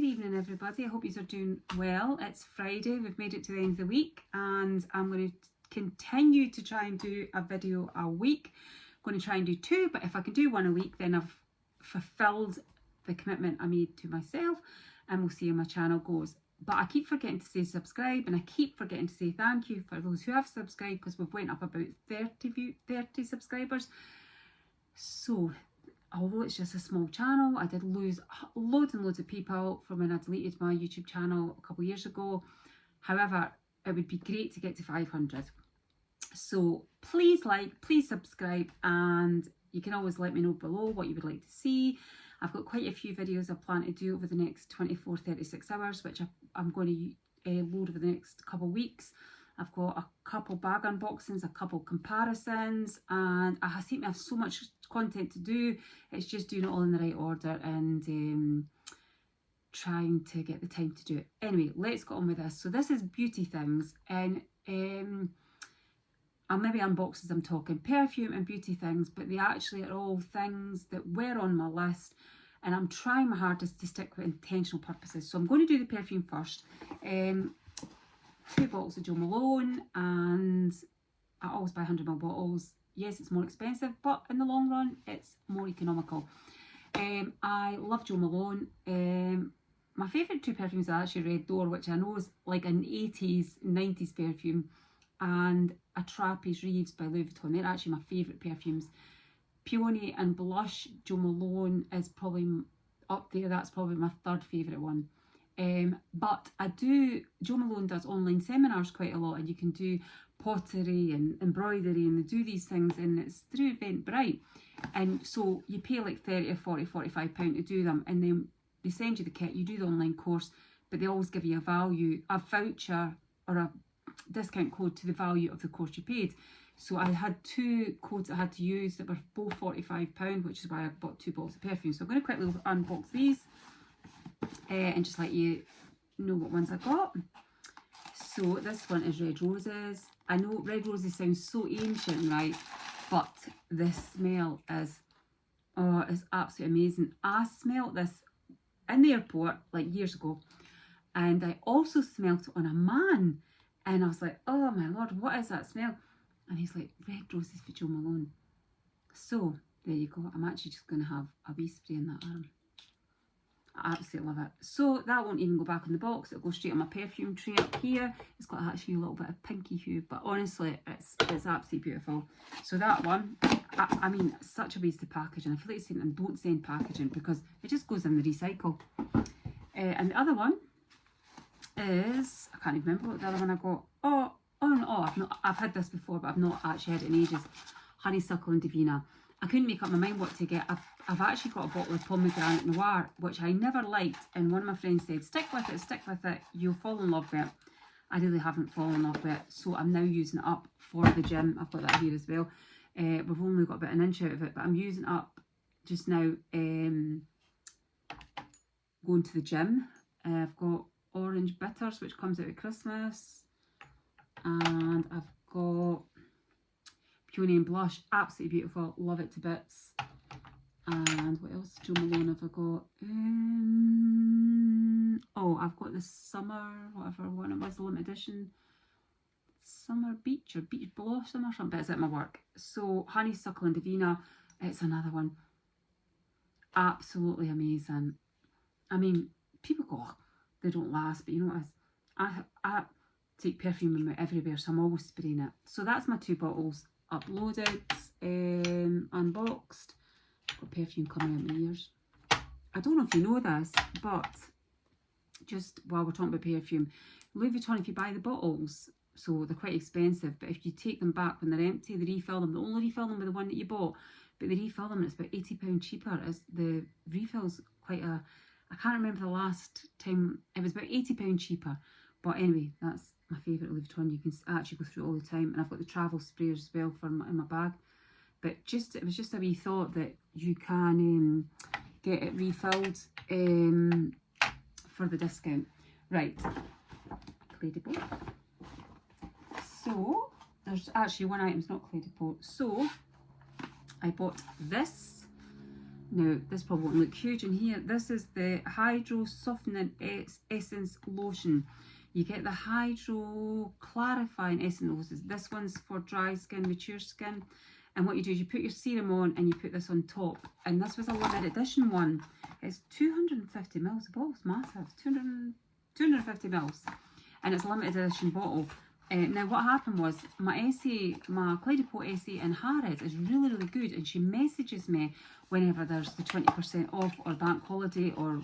Good evening, everybody. I hope you are doing well. It's Friday. We've made it to the end of the week, and I'm going to continue to try and do a video a week. I'm going to try and do two, but if I can do one a week, then I've fulfilled the commitment I made to myself, and we'll see how my channel goes. But I keep forgetting to say subscribe, and I keep forgetting to say thank you for those who have subscribed, because we've went up about 30 subscribers. So although it's just a small channel, I did lose loads and loads of people from when I deleted my YouTube channel a couple of years ago. However, it would be great to get to 500. So please like, please subscribe, and you can always let me know below what you would like to see. I've got quite a few videos I plan to do over the next 36 hours, which I'm going to load over the next couple of weeks. I've got a couple bag unboxings, a couple comparisons, and I seem to have so much content to do. It's just doing it all in the right order and trying to get the time to do it. Anyway, let's get on with this. So this is beauty things, and I'll maybe unbox as I'm talking, perfume and beauty things, but they actually are all things that were on my list, and I'm trying my hardest to stick with intentional purposes. So I'm going to do the perfume first. 2 bottles of Jo Malone, and I always buy 100ml bottles. Yes, it's more expensive, but in the long run, it's more economical. I love Jo Malone. My favourite 2 perfumes are actually Red Door, which I know is like an 80s, 90s perfume, and a Trapeze Reeves by Louis Vuitton. They're actually my favourite perfumes. Peony and Blush, Jo Malone is probably up there. That's probably my 3rd favourite one. But Jo Malone does online seminars quite a lot, and you can do pottery and embroidery, and they do these things, and it's through Eventbrite, and so you pay like 30 or 40, 45 pound to do them, and then they send you the kit, you do the online course, but they always give you a voucher or a discount code to the value of the course you paid. So I had 2 codes I had to use that were both £45, which is why I bought 2 bottles of perfume. So I'm going to quickly unbox these and just let you know what ones I got. So this one is Red Roses. I know Red Roses sounds so ancient, right? But this smell is, oh, it's absolutely amazing. I smelled this in the airport like years ago, and I also smelled it on a man, and I was like, oh my lord, what is that smell? And he's like, Red Roses for Jo Malone. So there you go. I'm actually just going to have a wee spray in that arm. I absolutely love it. So that won't even go back in the box. It'll go straight on my perfume tray up here. It's got actually a little bit of pinky hue, but honestly, it's absolutely beautiful. So that one, I mean, such a waste of packaging. I feel like saying them, don't send packaging, because it just goes in the recycle. And the other one is, I can't even remember what the other one I got. I've had this before, but I've not actually had it in ages. Honeysuckle and Divina. I couldn't make up my mind what to get. I've actually got a bottle of Pomegranate Noir, which I never liked, and one of my friends said, stick with it, you'll fall in love with it. I really haven't fallen in love with it, so I'm now using it up for the gym. I've got that here as well. We've only got about an inch out of it, but I'm using it up just now going to the gym. I've got Orange Bitters, which comes out at Christmas, and I've got Peony and Blush, absolutely beautiful, love it to bits. And what else, Jo Malone, have I got? Oh, I've got the summer, whatever one it was, the limited edition, Summer Beach or Beach Blossom or something, but it's at my work. So Honeysuckle and Divina, it's another one, absolutely amazing. I mean, people go, oh, they don't last, but you know what, I take perfume with me everywhere, so I'm always spraying it. So that's my 2 bottles uploaded, unboxed. Got perfume coming out in my ears. I don't know if you know this, but just while we're talking about perfume, Louis Vuitton, if you buy the bottles, so they're quite expensive, but if you take them back when they're empty, they refill them. They only refill them with the one that you bought, but they refill them and it's about £80 cheaper. As the refills quite a, I can't remember the last time, it was about £80 cheaper. But anyway, that's my favourite Louis Vuitton. You can actually go through it all the time, and I've got the travel sprayers as well in my bag. But it was just a wee thought that you can get it refilled for the discount. Right, Clé de Peau. So there's actually one item's not Clé de Peau. So I bought this Now, this probably won't look huge in here. This is the Hydro Softening Essence Lotion. You get the Hydro Clarifying Essence. This one's for dry skin, mature skin. And what you do is you put your serum on and you put this on top. And this was a limited edition one. It's 250 mils. The bottle's massive. 250 mils. And it's a limited edition bottle. Now what happened was my Clé de Peau essay in Harrods is really, really good, and she messages me whenever there's the 20% off or bank holiday or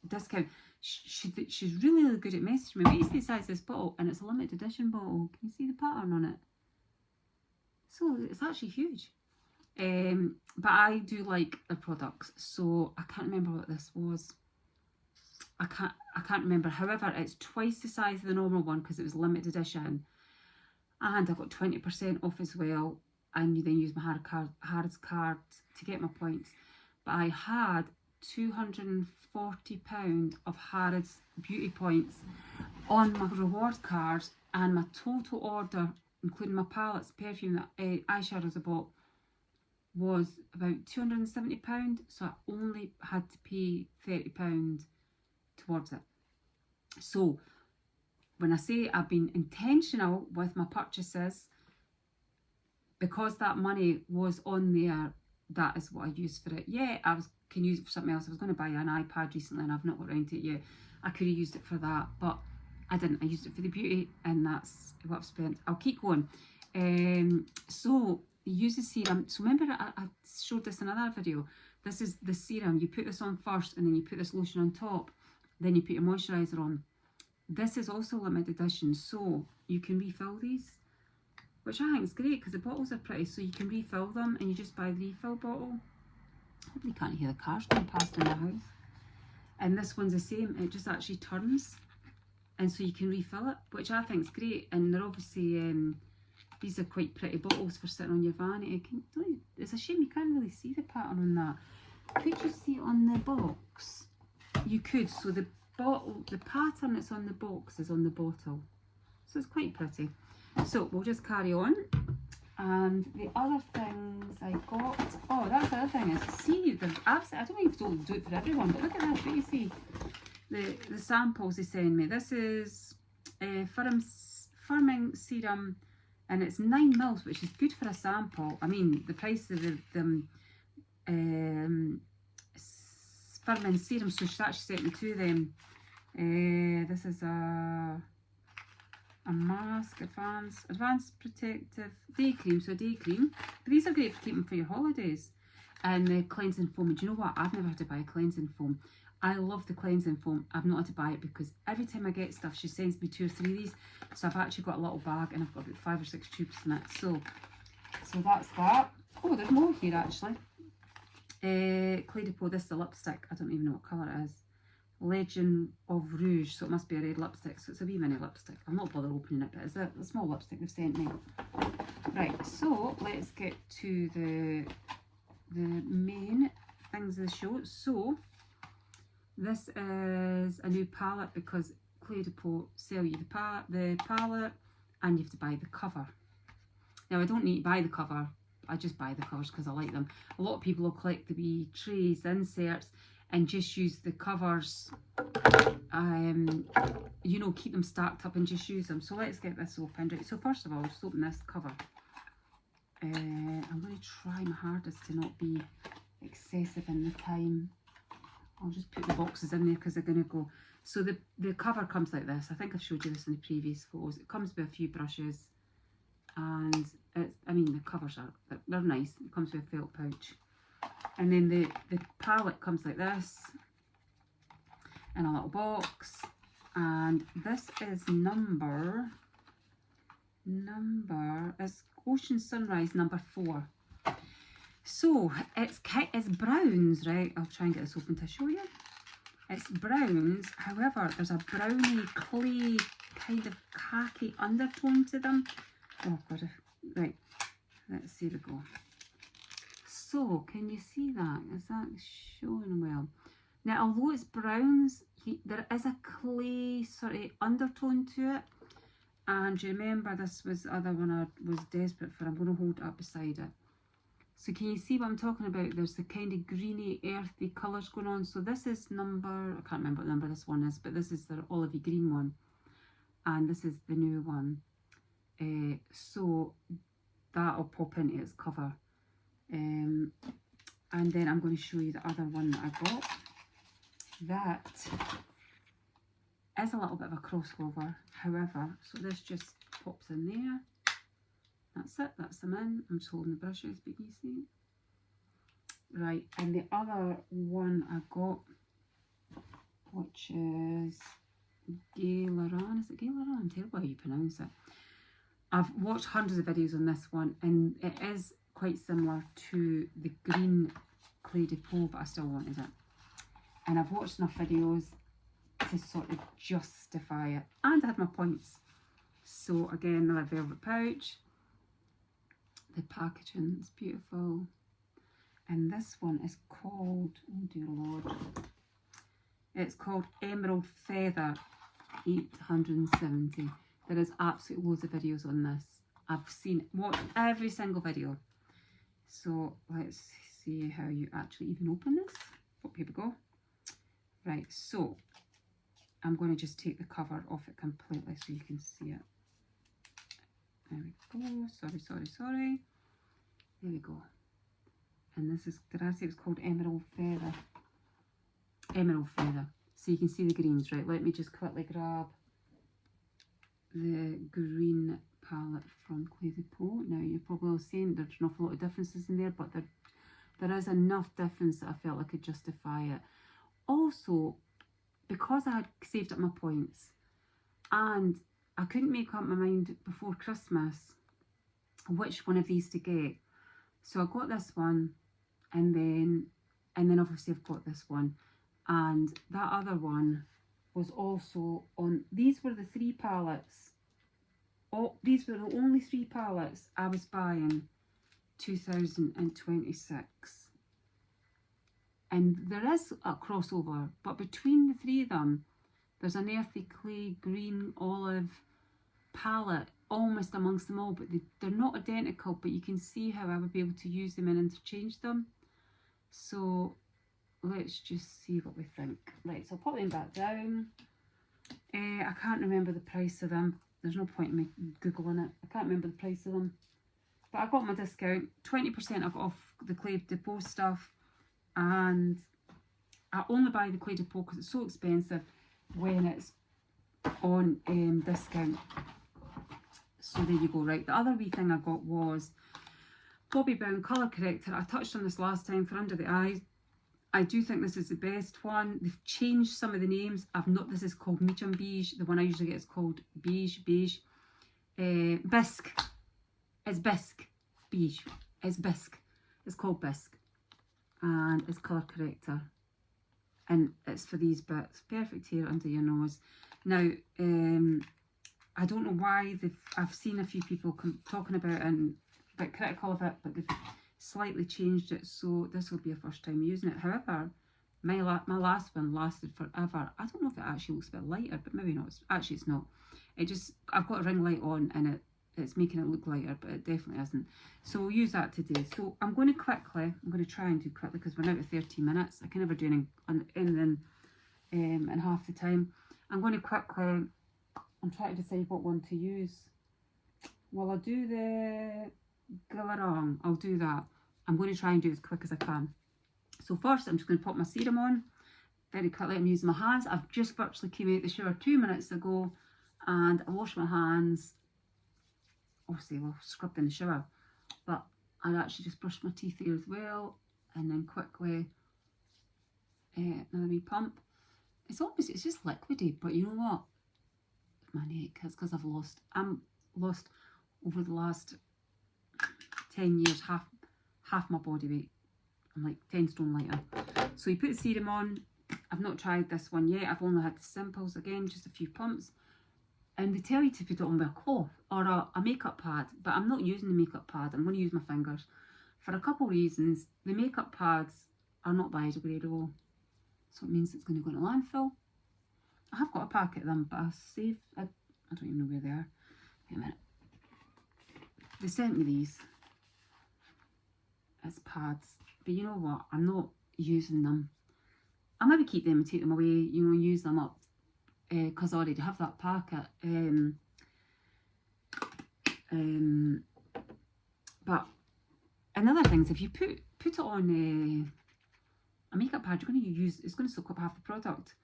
discount. She's really, really good at messaging me. Wait to see the size of this bottle, and it's a limited edition bottle. Can you see the pattern on it? So it's actually huge. But I do like the products, so I can't remember what this was. I can't remember. However, it's twice the size of the normal one because it was limited edition, and I got 20% off as well. And you then use my Harrods card to get my points. But I had £240 of Harrods beauty points on my reward card, and my total order, including my palettes, perfume, eyeshadows I bought, was about £270. So I only had to pay £30 towards it. So when I say I've been intentional with my purchases, because that money was on there, that is what I used for it. Yeah, can use it for something else. I was going to buy an iPad recently and I've not got around to it yet. I could have used it for that, but I didn't. I used it for the beauty, and that's what I've spent. I'll keep going. So use the serum. So remember I showed this in another video. This is the serum. You put this on first and then you put this lotion on top. Then you put your moisturiser on. This is also limited edition, so you can refill these, which I think is great because the bottles are pretty, so you can refill them and you just buy the refill bottle. Hopefully you can't hear the cars going past in the house. And this one's the same, it just actually turns, and so you can refill it, which I think is great. And they're obviously, these are quite pretty bottles for sitting on your vanity. It's a shame you can't really see the pattern on that. Could you see it on the box? You could. So the bottle, the pattern that's on the box is on the bottle, so it's quite pretty. So we'll just carry on. And the other things I got, oh, that's the other thing is, see, I don't know if they'll do it for everyone, but look at this. What you see, the samples they send me. This is firming serum, and it's 9 mils, which is good for a sample. I mean, the price of the firming serum, so she actually sent me 2 of them. This is a mask, advanced protective day cream, so day cream. But these are great for keeping for your holidays. And the cleansing foam. Do you know what? I've never had to buy a cleansing foam. I love the cleansing foam. I've not had to buy it because every time I get stuff, she sends me 2 or 3 of these. So I've actually got a little bag and I've got about 5 or 6 tubes in it. So that's that. Oh, there's more here actually. Clé de Peau, this is a lipstick. I don't even know what colour it is. Legend of Rouge, so it must be a red lipstick. So it's a wee mini lipstick. I'm not bothered opening it, but it's a small lipstick they've sent me. Right, so let's get to the main things of the show. So this is a new palette because Clé de Peau sell you the palette, and you have to buy the cover. Now I don't need to buy the cover. I just buy the covers because I like them. A lot of people will collect the wee trays, the inserts, and just use the covers, you know, keep them stacked up and just use them. So let's get this opened. Right, so first of all, just open this cover. I'm going to try my hardest to not be excessive in the time. I'll just put the boxes in there because they're going to go. So the cover comes like this. I think I've showed you this in the previous photos. It comes with a few brushes, and I mean the covers they're nice. It comes with a felt pouch. And then the palette comes like this in a little box, and this is number is Ocean Sunrise number 4. So it's browns, right? I'll try and get this open to show you. It's browns, however there's a browny clay kind of khaki undertone to them. Oh god, right, let's see the go. So, can you see that? Is that showing well? Now, although it's browns, there is a clay sort of undertone to it. And you remember this was the other one I was desperate for. I'm going to hold it up beside it. So can you see what I'm talking about? There's the kind of greeny, earthy colours going on. So this is number, I can't remember what number this one is, but this is the olivey green one. And this is the new one. So that'll pop into its cover. And then I'm going to show you the other one that I got. That is a little bit of a crossover, however, so this just pops in there. That's it, that's them in. I'm just holding the brushes, but you see. Right, and the other one I got, which is Guerlain. Is it Guerlain? I'm terrible how you pronounce it. I've watched hundreds of videos on this one, and it is quite similar to the green Clé de Peau, but I still wanted it. And I've watched enough videos to sort of justify it, and I had my points. So again, another velvet pouch. The packaging is beautiful, and this one is called, oh dear lord, it's called Emerald Feather 870. There is absolutely loads of videos on this. I've watched every single video. So let's see how you actually even open this. Oh, here we go. Right, so I'm going to just take the cover off it completely so you can see it. There we go. Sorry. There we go. And this is, did I say it was called Emerald Feather? Emerald Feather. So you can see the greens, right? Let me just quickly grab the green palette from Clé de Peau. Now you're probably saying there's an awful lot of differences in there, but there is enough difference that I felt I could justify it. Also, because I had saved up my points and I couldn't make up my mind before Christmas which one of these to get. So I got this one, and then obviously I've got this one, and that other one was also on. These were the 3 palettes. Oh, these were the only 3 palettes I was buying 2026. And there is a crossover, but between the 3 of them, there's an earthy clay, green, olive palette almost amongst them all, but they're not identical, but you can see how I would be able to use them and interchange them. So let's just see what we think. Right, so I'll put them back down. I can't remember the price of them. There's no point in me Googling it. I can't remember the price of them. But I got my discount. 20% I got off the Clé de Peau stuff. And I only buy the Clé de Peau because it's so expensive when it's on discount. So there you go. Right, the other wee thing I got was Bobbi Brown colour corrector. I touched on this last time for under the eyes. I do think this is the best one. They've changed some of the names. This is called medium beige. The one I usually get is called beige. Bisque. It's bisque. Beige. It's bisque. It's called bisque. And it's colour corrector. And it's for these bits. Perfect hair under your nose. Now, I don't know why I've seen a few people talking about it and a bit critical of it, but they've slightly changed it, so this will be a first time using it. However, my last one lasted forever. I don't know if it actually looks a bit lighter, but maybe not. Actually, it's not. I've got a ring light on and it's making it look lighter, but it definitely isn't. So we'll use that today. So I'm going to try and do quickly because we're now at 13 minutes. I can never do anything in half the time. I'm going to quickly, I'm trying to decide what one to use. Well, I'll do the Guerlain. I'll do that. I'm going to try and do it as quick as I can. So first, I'm just going to pop my serum on very quickly. I'm using my hands. I've just virtually came out of the shower 2 minutes ago, and I washed my hands. Obviously, well, scrubbed in the shower, but I actually just brushed my teeth here as well, and then quickly another wee pump. It's just liquidy, but you know what? My neck. It's because I'm lost over the last 10 years half my body weight. I'm like 10 stone lighter. So you put the serum on. I've not tried this one yet. I've only had the simples, again, just a few pumps. And they tell you to put it on with a cloth or a makeup pad, but I'm not using the makeup pad. I'm going to use my fingers for a couple of reasons. The makeup pads are not biodegradable, so it means it's going to go in a landfill. I have got a packet of them, but I don't even know where they are. Wait a minute. They sent me these. It's pads. But you know what? I'm not using them. I'll maybe keep them and take them away, you know, and use them up. Because I already have that packet. But another thing is if you put it on a makeup pad, you're going to use, it's going to soak up half the product.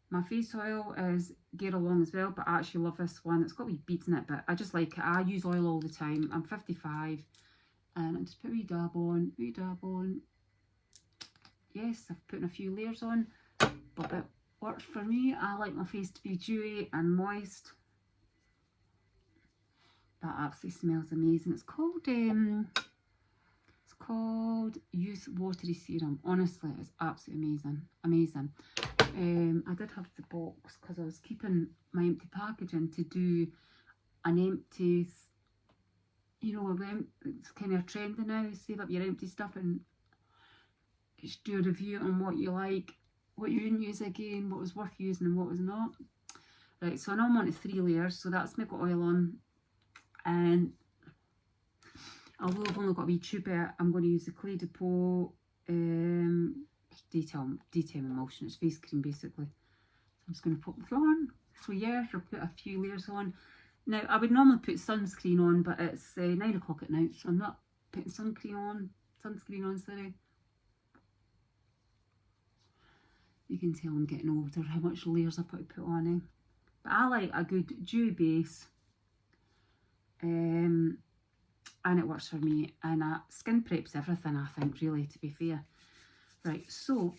My face oil is Guerlain as well, but I actually love this one. It's got wee beads in it, but I just like it. I use oil all the time. I'm 55, and I just put a wee dab on, wee dab on. Yes, I've put a few layers on, but it works for me. I like my face to be dewy and moist. That absolutely smells amazing. It's called Youth Watery Serum. Honestly, it's absolutely amazing. Amazing. I did have the box because I was keeping my empty packaging to do an empty, you know, it's kind of trendy now. Save up your empty stuff and just do a review on what you like, what you wouldn't use again, what was worth using and what was not. Right, so now I'm on to 3 layers, so that's me got oil on. And although I've only got a wee tube of it, I'm going to use the Clay de Peau detail emulsion. It's face cream basically. So I'm just going to put this on. So yeah, I'll put a few layers on. Now I would normally put sunscreen on, but it's 9 o'clock at night, so I'm not putting sunscreen on. Sorry. You can tell I'm getting older how much layers I put on. But I like a good dewy base. And it works for me, and skin preps everything, I think, really, to be fair. Right, so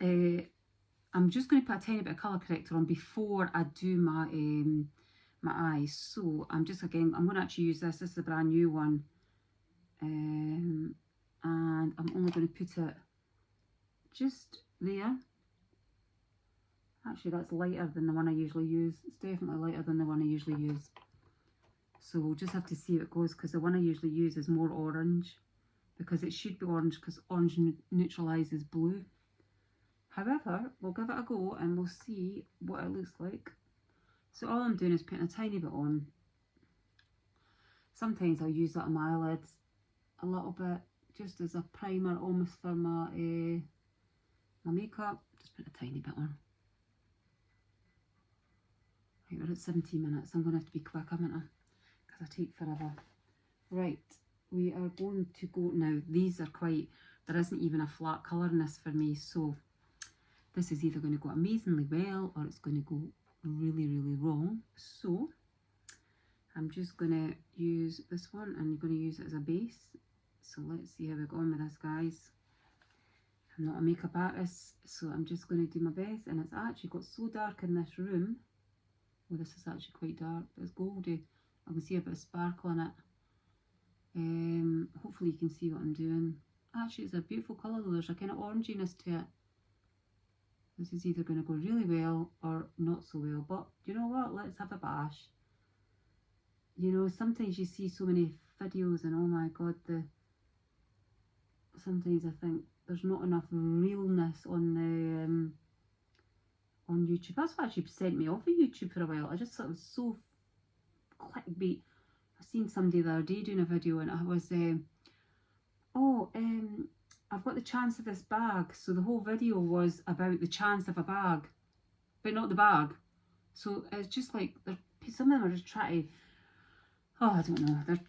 I'm just going to put a tiny bit of colour corrector on before I do my eyes. So I'm going to actually use this. This is a brand new one, and I'm only going to put it just there. Actually, that's lighter than the one I usually use. It's definitely lighter than the one I usually use. So we'll just have to see how it goes, because the one I usually use is more orange, because it should be orange because orange neutralises blue. However, we'll give it a go and we'll see what it looks like. So all I'm doing is putting a tiny bit on. Sometimes I'll use that on my eyelids a little bit, just as a primer almost for my my makeup. Just put a tiny bit on. Right, we're at 17 minutes. I'm going to have to be quick, haven't I? Because I take forever. Right, we are going to go now. These are quite, there isn't even a flat colour in this for me, so this is either going to go amazingly well or it's going to go really, really wrong. So I'm just going to use this one, and I'm going to use it as a base. So let's see how we go on with this, guys. I'm not a makeup artist, so I'm just going to do my best. And it's actually got so dark in this room. Well, this is actually quite dark, but it's goldy. I can see a bit of sparkle in it. Hopefully you can see what I'm doing. Actually, it's a beautiful colour though. There's a kind of oranginess to it. This is either going to go really well or not so well. But you know what? Let's have a bash. You know, sometimes you see so many videos and oh my god, sometimes I think there's not enough realness on the on YouTube. That's what actually sent me off of YouTube for a while. I just thought it was so clickbait. I seen somebody the other day doing a video and it was I've got the chance of this bag. So the whole video was about the chance of a bag, but not the bag. So it's just like some of them are just trying to, I don't know, they're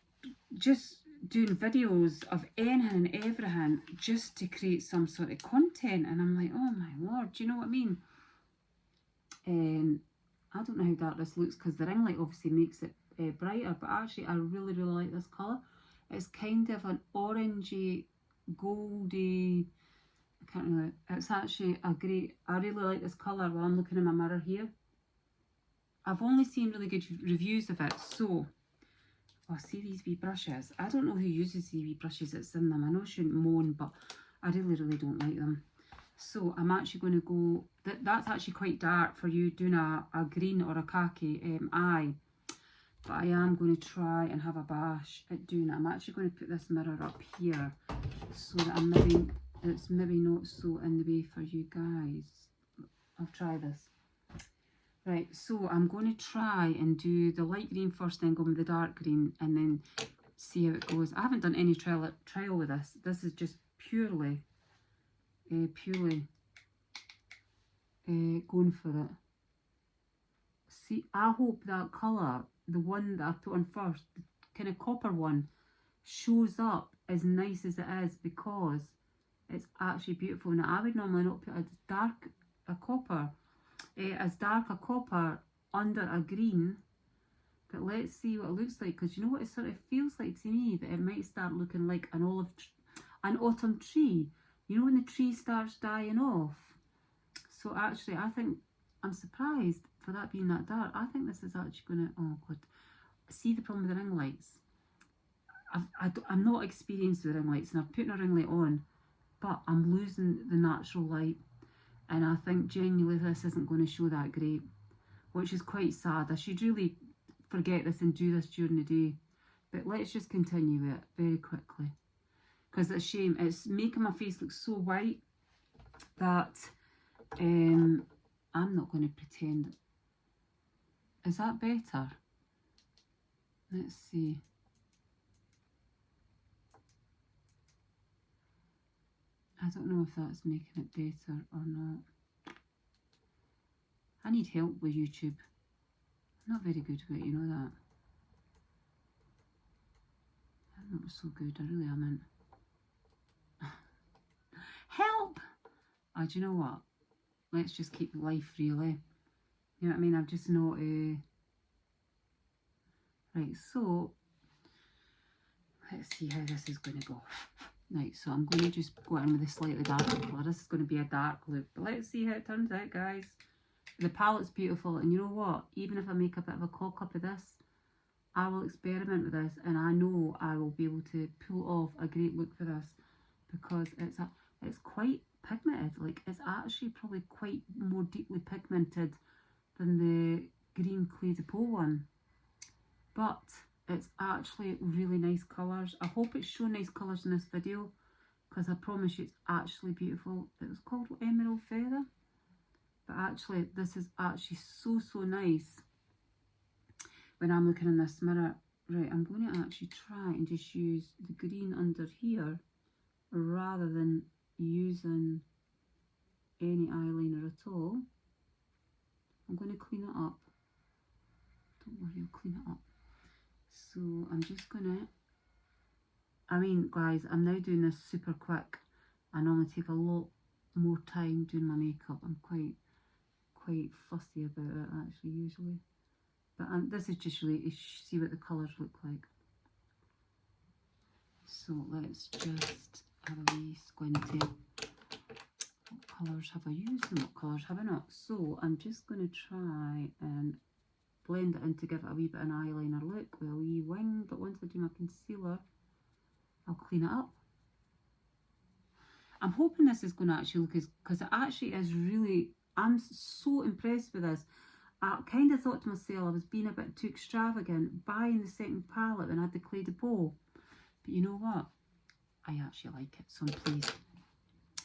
just doing videos of anything and everything just to create some sort of content, and I'm like, oh my lord, do you know what I mean? I don't know how dark this looks because the ring light obviously makes it brighter, but actually I really, really like this colour. It's kind of an orangey, goldy, I can't really, it's actually a great, I really like this colour while I'm looking in my mirror here. I've only seen really good reviews of it, so, oh, see these wee brushes. I don't know who uses these wee brushes that's in them. I know I shouldn't moan, but I really, really don't like them. So I'm actually going to go, that's actually quite dark for you doing a green or a khaki eye. But I am going to try and have a bash at doing it. I'm actually going to put this mirror up here so that it's maybe not so in the way for you guys. I'll try this. Right, so I'm going to try and do the light green first, then go with the dark green, and then see how it goes. I haven't done any trial with this. This is just purely going for it. See, I hope that colour, the one that I put on first, the kind of copper one, shows up as nice as it is, because it's actually beautiful. Now, I would normally not put as dark a copper under a green, but let's see what it looks like, because you know what it sort of feels like to me, that it might start looking like an autumn tree. You know when the tree starts dying off? So actually, I think, I'm surprised for that being that dark. I think this is actually going to, oh God. See the problem with the ring lights? I'm not experienced with ring lights, and I'm putting a ring light on, but I'm losing the natural light. And I think genuinely this isn't going to show that great, which is quite sad. I should really forget this and do this during the day. But let's just continue it very quickly, because it's a shame. It's making my face look so white that I'm not going to pretend. Is that better? Let's see. I don't know if that's making it better or not. I need help with YouTube. I'm not very good at it, you know that. I'm not so good, I really am. Help! Oh, do you know what? Let's just keep life, really. You know what I mean? I've just not... Right, so... Let's see how this is going to go. Right, so I'm going to just go in with a slightly darker colour. This is going to be a dark look, but let's see how it turns out, guys. The palette's beautiful, and you know what? Even if I make a bit of a cock up of this, I will experiment with this, and I know I will be able to pull off a great look for this, because it's quite pigmented. Like, it's actually probably quite more deeply pigmented than the green Clé de Peau one, but it's actually really nice colours. I hope it's showing nice colours in this video, because I promise you it's actually beautiful. It was called Emerald Feather, but actually this is actually so nice when I'm looking in this mirror. Right, I'm going to actually try and just use the green under here rather than using any eyeliner at all. I'm going to clean it up. Don't worry, I'll clean it up. So I'm just gonna, I mean guys, I'm now doing this super quick. I normally take a lot more time doing my makeup. I'm quite fussy about it actually usually. But this is just really to see what the colours look like. So let's just have a wee squinty. What colours have I used and what colours have I not? So I'm just going to try and blend it in to give it a wee bit of an eyeliner look with a wee wing, but once I do my concealer, I'll clean it up. I'm hoping this is going to actually look as, because it actually is really, I'm so impressed with this. I kind of thought to myself I was being a bit too extravagant buying the second palette when I had the Clé de Peau, but you know what? I actually like it, so I'm pleased.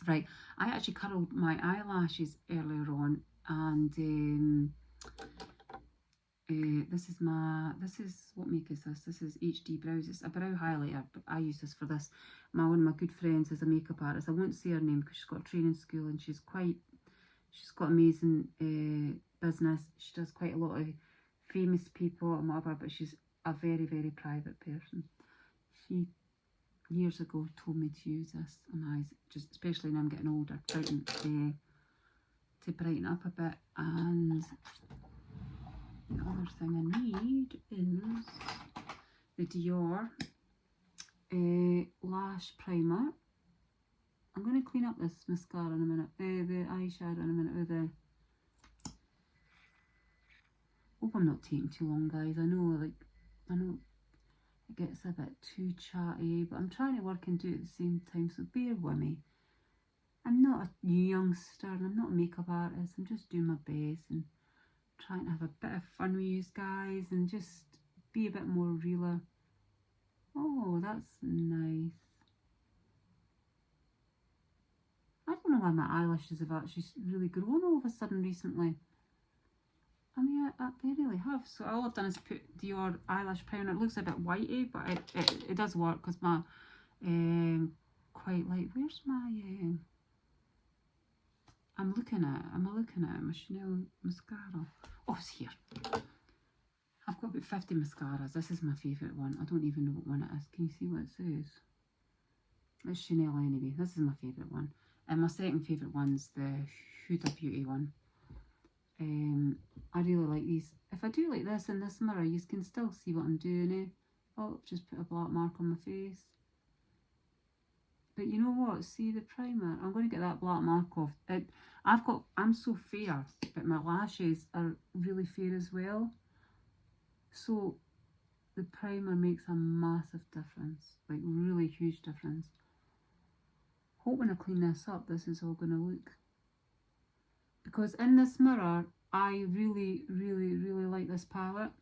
Right, I actually curled my eyelashes earlier on, and this is, what make is this? This is HD Brows. It's a brow highlighter, but I use this for this. One of my good friends is a makeup artist. I won't say her name because she's got a training school, and she's got amazing business. She does quite a lot of famous people and whatever, but she's a very private person. She years ago told me to use this on my eyes, just especially now I'm getting older, to brighten up a bit. And the other thing I need is the Dior Lash Primer. I'm going to clean up this mascara in a minute, the eyeshadow in a minute with the... Hope I'm not taking too long, guys. I know it gets a bit too chatty, but I'm trying to work and do it at the same time, so bear with me. I'm not a youngster and I'm not a makeup artist. I'm just doing my best and trying to have a bit of fun with you guys and just be a bit more realer. Oh, that's nice. I don't know why my eyelashes have actually really grown all of a sudden recently. I mean, they really have. So all I've done is put Dior eyelash primer. It looks a bit whitey, but it does work because my quite light. Where's my I'm looking at my Chanel mascara. Oh, it's here. I've got about 50 mascaras. This is my favourite one. I don't even know what one it is. Can you see what it says? It's Chanel anyway. This is my favourite one. And my second favourite one's the Huda Beauty one. I really like these. If I do like this in this mirror, you can still see what I'm doing. Oh, I've just put a black mark on my face. But you know what? See the primer? I'm going to get that black mark off. I'm so fair, but my lashes are really fair as well. So the primer makes a massive difference, like really huge difference. Hope when I clean this up, this is all going to look. Because in this mirror, I really, really, really like this palette.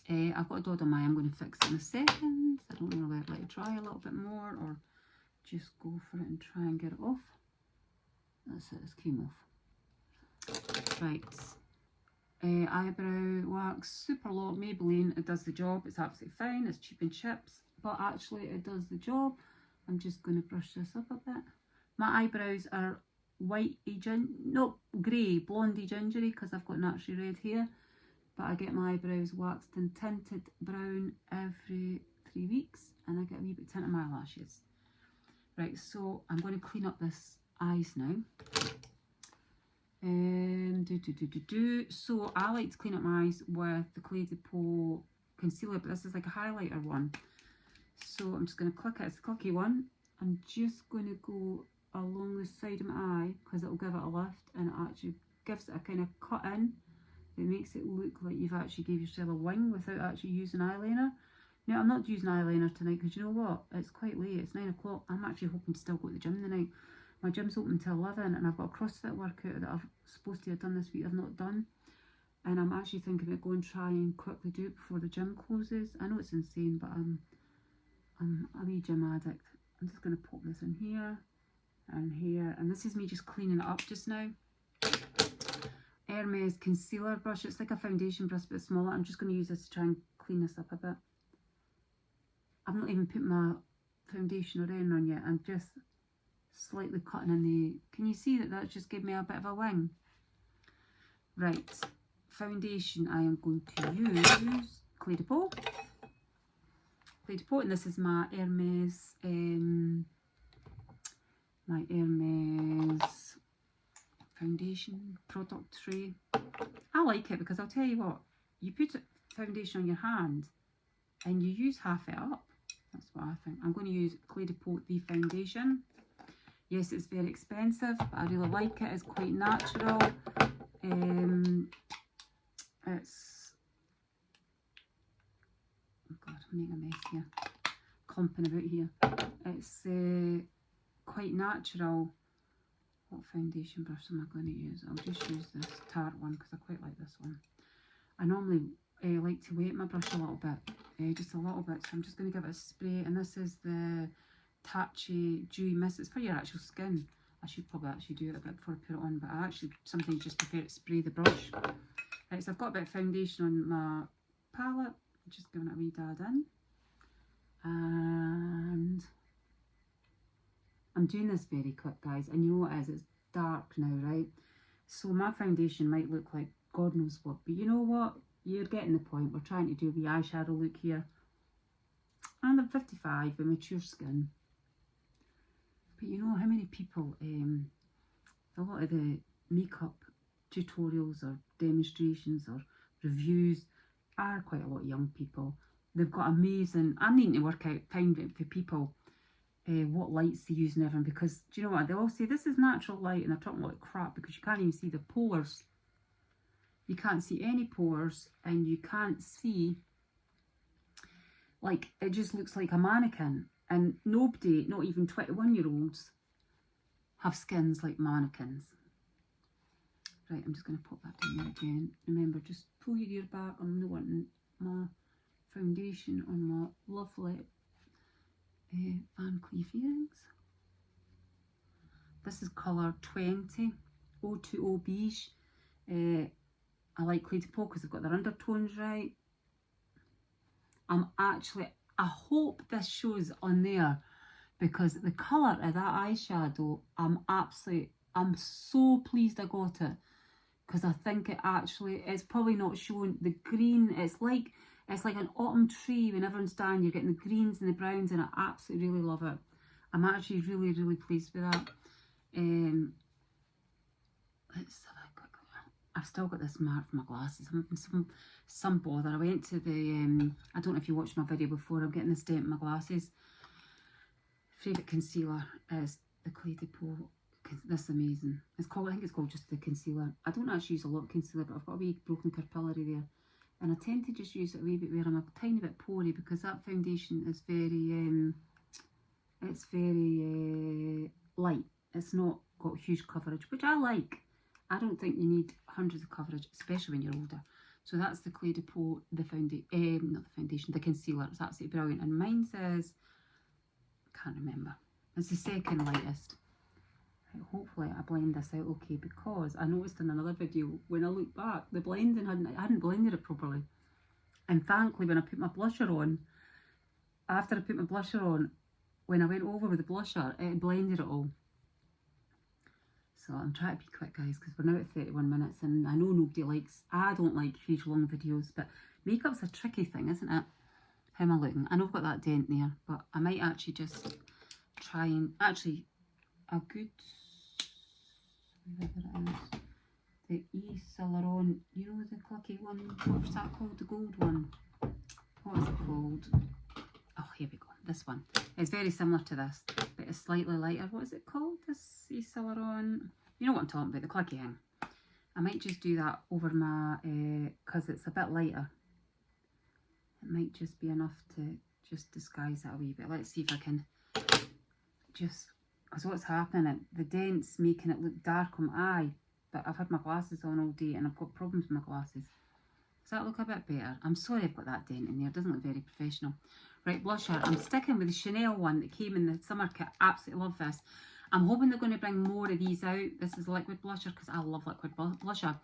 I've got a dot on my eye. I'm going to fix it in a second. I don't know whether let it dry a little bit more or just go for it and try and get it off. That's it, it's came off. Right. Eyebrow wax, super low, Maybelline. It does the job. It's absolutely fine. It's cheap and chips, but actually it does the job. I'm just going to brush this up a bit. My eyebrows are white, not grey, blondie gingery because I've got naturally red hair, but I get my eyebrows waxed and tinted brown every 3 weeks, and I get a wee bit tint on my lashes. Right, so I'm going to clean up this eyes now. So I like to clean up my eyes with the Clé de Peau concealer, but this is like a highlighter one. So I'm just going to click it. It's a clicky one. I'm just going to go along the side of my eye because it'll give it a lift, and it actually gives it a kind of cut in. It makes it look like you've actually gave yourself a wing without actually using eyeliner. Now, I'm not using eyeliner tonight because you know what? It's quite late. It's 9 o'clock. I'm actually hoping to still go to the gym tonight. My gym's open till 11 and I've got a CrossFit workout that I'm supposed to have done this week. I've not done. And I'm actually thinking of going and try and quickly do it before the gym closes. I know it's insane, but I'm a wee gym addict. I'm just going to pop this in here and here. And this is me just cleaning it up just now. Hermes concealer brush. It's like a foundation brush but smaller. I'm just going to use this to try and clean this up a bit. I've not even put my foundation or anything on yet. I'm just slightly cutting in the... Can you see that that just gave me a bit of a wing? Right. Foundation I am going to use Clé de Peau. Clé de Peau, and this is my Hermes... foundation product tray. I like it because I'll tell you what, you put foundation on your hand and you use half it up. That's what I think. I'm going to use Clé de Peau the foundation. Yes, it's very expensive, but I really like it. It's quite natural. It's... Oh God, I'm making a mess here. Clumping about here. It's quite natural. What foundation brush am I going to use? I'll just use this Tarte one because I quite like this one. I normally like to wet my brush a little bit, just a little bit, so I'm just going to give it a spray. And this is the Tatchy Dewy Mist. It's for your actual skin. I should probably actually do it a bit before I put it on, but I actually sometimes just prefer to spray the brush. Right, so I've got a bit of foundation on my palette. I'm just giving it a wee dab in. And I'm doing this very quick, guys. And you know what it is? It's dark now, right? So my foundation might look like God knows what. But you know what? You're getting the point. We're trying to do a wee eyeshadow look here. And I'm 55 with mature skin. But you know how many people, a lot of the makeup tutorials or demonstrations or reviews are quite a lot of young people. They've got amazing... I'm needing to work out, find it for people what lights they use and everything, because do you know what, they all say this is natural light and they're talking like crap because you can't even see the pores. You can't see any pores and you can't see, like, it just looks like a mannequin. And nobody, not even 21-year-olds, have skins like mannequins. Right, I'm just going to pop that in there again. Remember, just pull your ear back. I'm not wanting my foundation on my lovely Van Cleef earrings. This is colour 20, 020 beige. I like Clé de Peau because they've got their undertones right. I hope this shows on there, because the colour of that eyeshadow, I'm so pleased I got it, because I think it's probably not showing the green. It's like an autumn tree. When everyone's dying, you're getting the greens and the browns, and I absolutely really love it. I'm actually really, really pleased with that. Let's have a quick look. I've still got this mark for my glasses. I'm having some bother. I went to the, I don't know if you watched my video before, I'm getting this dent in my glasses. Favourite concealer is the Clé de Peau. This is amazing. I think it's called just the concealer. I don't actually use a lot of concealer, but I've got a wee broken capillary there. And I tend to just use it a wee bit where I'm a tiny bit pory, because that foundation is very, it's very light. It's not got huge coverage, which I like. I don't think you need hundreds of coverage, especially when you're older. So that's the Clé de Peau, the concealer. It's absolutely brilliant. And mine says, can't remember. It's the second lightest. Right, hopefully I blend this out okay, because I noticed in another video when I look back, the blending I hadn't blended it properly. And thankfully, when I put my blusher on, after I put my blusher on, when I went over with the blusher, it blended it all. So I'm trying to be quick, guys, because we're now at 31 minutes, and I know I don't like huge long videos, but makeup's a tricky thing, isn't it? How am I looking? I know I've got that dent there, but I might actually just try and, actually, a good, whatever it is, the Saint-Laurent, you know the clicky one, what's that called, the gold one? What is it called? Oh, here we go, this one. It's very similar to this, but it's slightly lighter. What is it called, this Saint-Laurent? You know what I'm talking about, the clicky thing. I might just do that over my, because it's a bit lighter. It might just be enough to just disguise that a wee bit. Let's see if I can just, because what's happening, the dent's making it look dark on my eye, but I've had my glasses on all day and I've got problems with my glasses. Does that look a bit better? I'm sorry I've got that dent in there. It doesn't look very professional. Right, blusher. I'm sticking with the Chanel one that came in the summer kit. Absolutely love this. I'm hoping they're going to bring more of these out. This is liquid blusher, because I love liquid blusher.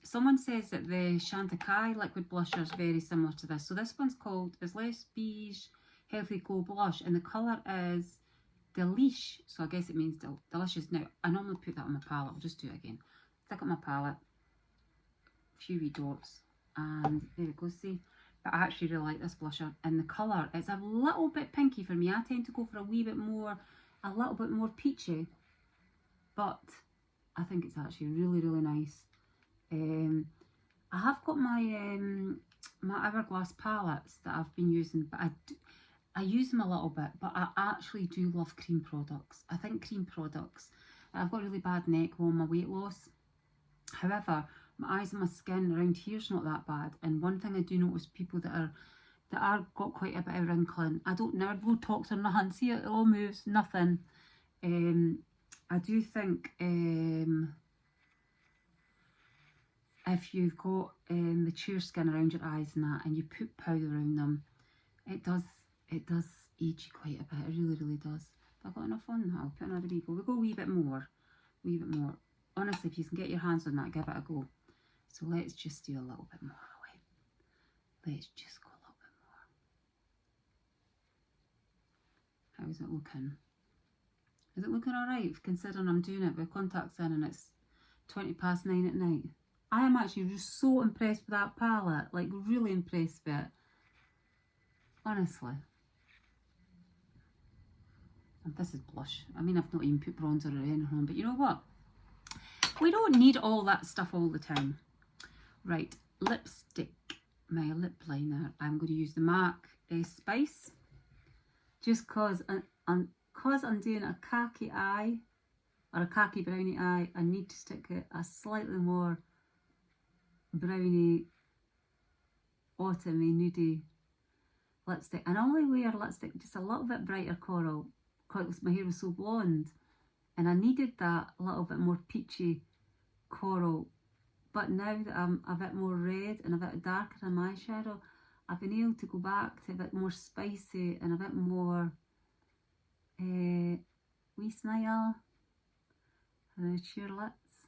Someone says that the Chantecaille liquid blusher is very similar to this. So this one's called, is Les Beige Healthy Glow Blush, and the colour is Delish. So I guess it means delicious. Now, I normally put that on my palette. I'll just do it again. Stick on my palette. A few wee dots. And there we go, see. But I actually really like this blusher. And the colour, it's a little bit pinky for me. I tend to go for a little bit more peachy. But I think it's actually really, really nice. I have got my my Hourglass palettes that I've been using, but I use them a little bit, but I actually do love cream products. I think cream products, I've got really bad neck on my weight loss. However, my eyes and my skin around here is not that bad. And one thing I do notice, people that are got quite a bit of wrinkling, I don't never Botox or nothing, see it all moves, nothing. I do think if you've got mature skin around your eyes and that, and you put powder around them, it does age you quite a bit. It really, really does. Have I got enough on that? I'll put another wee go. We'll go a wee bit more. Honestly, if you can get your hands on that, give it a go. So let's just do a little bit more away. Let's just go a little bit more. How is it looking? Is it looking alright, considering I'm doing it with contacts in and it's 9:20 at night? I am actually just so impressed with that palette, like really impressed with it. Honestly. And this is blush. I mean, I've not even put bronzer or anything on, but you know what? We don't need all that stuff all the time. Right, lipstick, my lip liner. I'm going to use the MAC Spice, just cause I'm doing a khaki eye, or a khaki brownie eye. I need to stick a slightly more brownie, autumny, nudie lipstick. And I only wear lipstick just a little bit brighter coral, because my hair was so blonde, and I needed that a little bit more peachy coral. But now that I'm a bit more red and a bit darker in my eyeshadow, I've been able to go back to a bit more spicy and a bit more wee smile and cheer lips.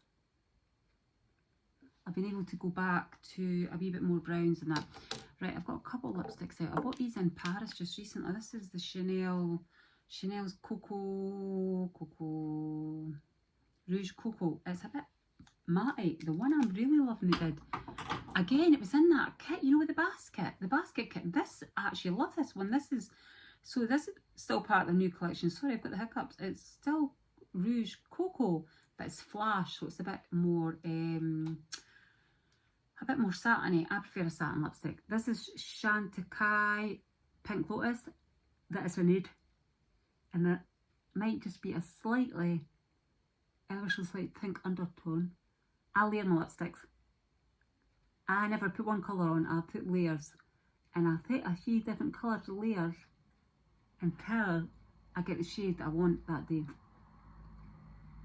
I've been able to go back to a wee bit more browns and that. Right, I've got a couple of lipsticks out. I bought these in Paris just recently. This is the Chanel's Cocoa Rouge Cocoa. It's a bit matte. The one I'm really loving they did. Again, it was in that kit, you know, with the basket kit. This, I actually love this one. This is still part of the new collection. Sorry, I've got the hiccups. It's still Rouge Cocoa, but it's flash, so it's a bit more satiny. I prefer a satin lipstick. This is Chantecaille Pink Lotus that is a nude, and it might just be a ever so slight pink undertone. I layer my lipsticks. I never put one colour on, I put layers. And I take a few different coloured layers until I get the shade that I want that day.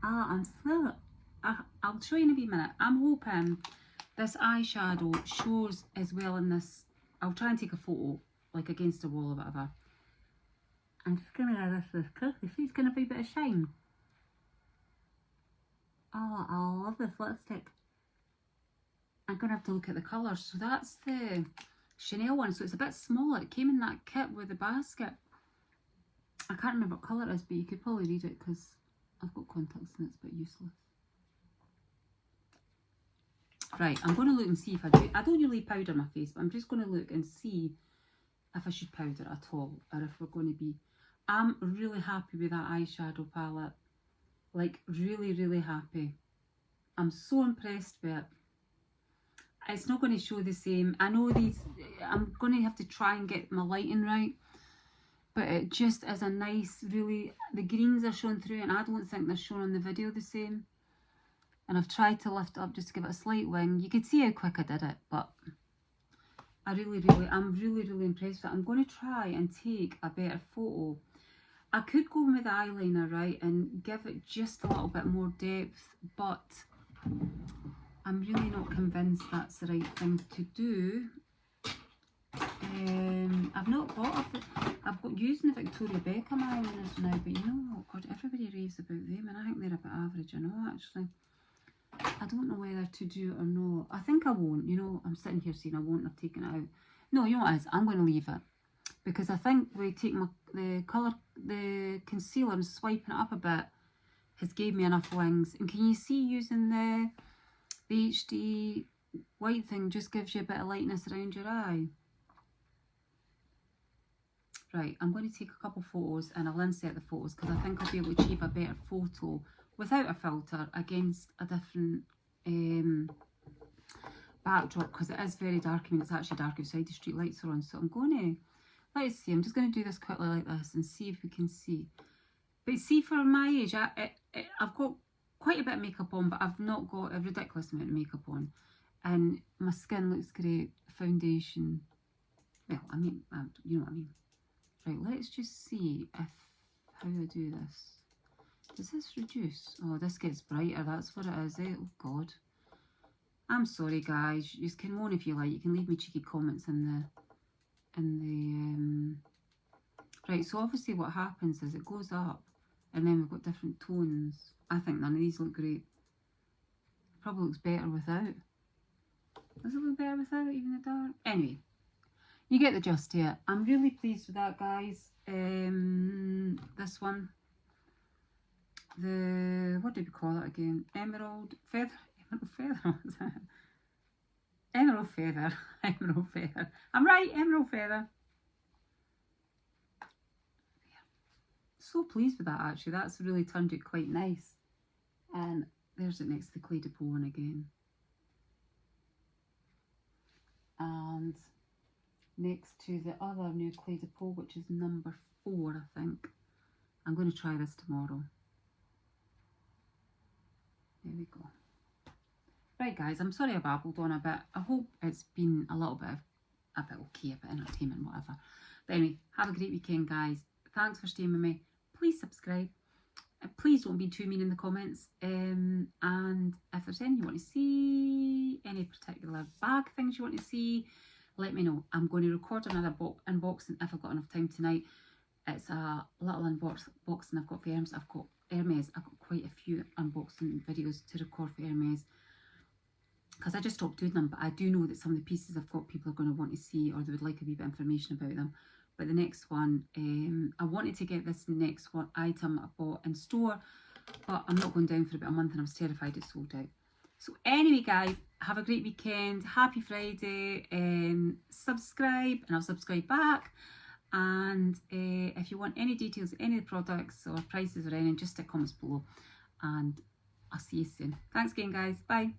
I'll show you in a wee minute. I'm hoping this eyeshadow shows as well in this. I'll try and take a photo, like against a wall or whatever. I'm just going to add this because you see it's going to be a bit of shine. Oh, I love this lipstick. I'm going to have to look at the colours. So that's the Chanel one. So it's a bit smaller. It came in that kit with the basket. I can't remember what colour it is, but you could probably read it because I've got contacts and it's a bit useless. Right, I'm going to look and see if I do. I don't usually powder my face, but I'm just going to look and see if I should powder at all, or if we're going to be. I'm really happy with that eyeshadow palette. Like, really, really happy. I'm so impressed with it. It's not going to show the same. I know I'm going to have to try and get my lighting right, but it just is a nice, really, the greens are showing through, and I don't think they're shown on the video the same. And I've tried to lift it up just to give it a slight wing. You could see how quick I did it, but I'm really impressed with it. I'm going to try and take a better photo. I could go with the eyeliner, right, and give it just a little bit more depth, but I'm really not convinced that's the right thing to do. I've not got I've got using the Victoria Beckham eyeliners now, but you know what, God, everybody raves about them, and I think they're a bit average, I know, actually. I don't know whether to do it or not. I think I won't, you know, I'm sitting here saying I won't have taken it out. No, you know what it is, I'm going to leave it. Because I think we take the concealer and swiping it up a bit has gave me enough wings. And can you see using the HD white thing just gives you a bit of lightness around your eye? Right, I'm going to take a couple photos and I'll insert the photos because I think I'll be able to achieve a better photo without a filter against a different backdrop, because it is very dark. I mean, it's actually dark outside, the street lights are on. So I'm going to, let's see, I'm just going to do this quickly like this and see if we can see. But see, for my age, I've got quite a bit of makeup on, but I've not got a ridiculous amount of makeup on. And my skin looks great. Foundation, well, I mean, you know what I mean. Right, let's just see how I do this. Does this reduce? Oh, this gets brighter, that's what it is, eh? Oh, God. I'm sorry, guys. You can moan if you like. You can leave me cheeky comments in the Right, so obviously what happens is it goes up, and then we've got different tones. I think none of these look great. Probably looks better without. Does it look better without, even the dark? Anyway, you get the gist here. I'm really pleased with that, guys. This one. What do we call it again? Emerald feather. Emerald feather. Emerald feather. I'm right, emerald feather. Yeah. So pleased with that, actually. That's really turned out quite nice. And there's it next to the Clé de Peau one again. And next to the other new Clé de Peau, which is number 4, I think. I'm going to try this tomorrow. There we go. Right, guys, I'm sorry I babbled on a bit. I hope it's been a little bit okay, a bit entertainment, whatever. But anyway, have a great weekend, guys. Thanks for staying with me. Please subscribe. Please don't be too mean in the comments. And if there's anything you want to see, any particular bag things you want to see, let me know. I'm going to record another unboxing if I've got enough time tonight. It's a little unboxing I've got for Hermes. I've got quite a few unboxing videos to record for Hermes. because I just stopped doing them. But I do know that some of the pieces I've got people are going to want to see, or they would like a wee bit of information about them. But the next one, I wanted to get this next one item I bought in store, but I'm not going down for about a month and I was terrified it sold out. So anyway guys, have a great weekend, happy Friday, subscribe and I'll subscribe back. And if you want any details of any of the products or prices or anything, just stick comments below and I'll see you soon. Thanks again guys, bye.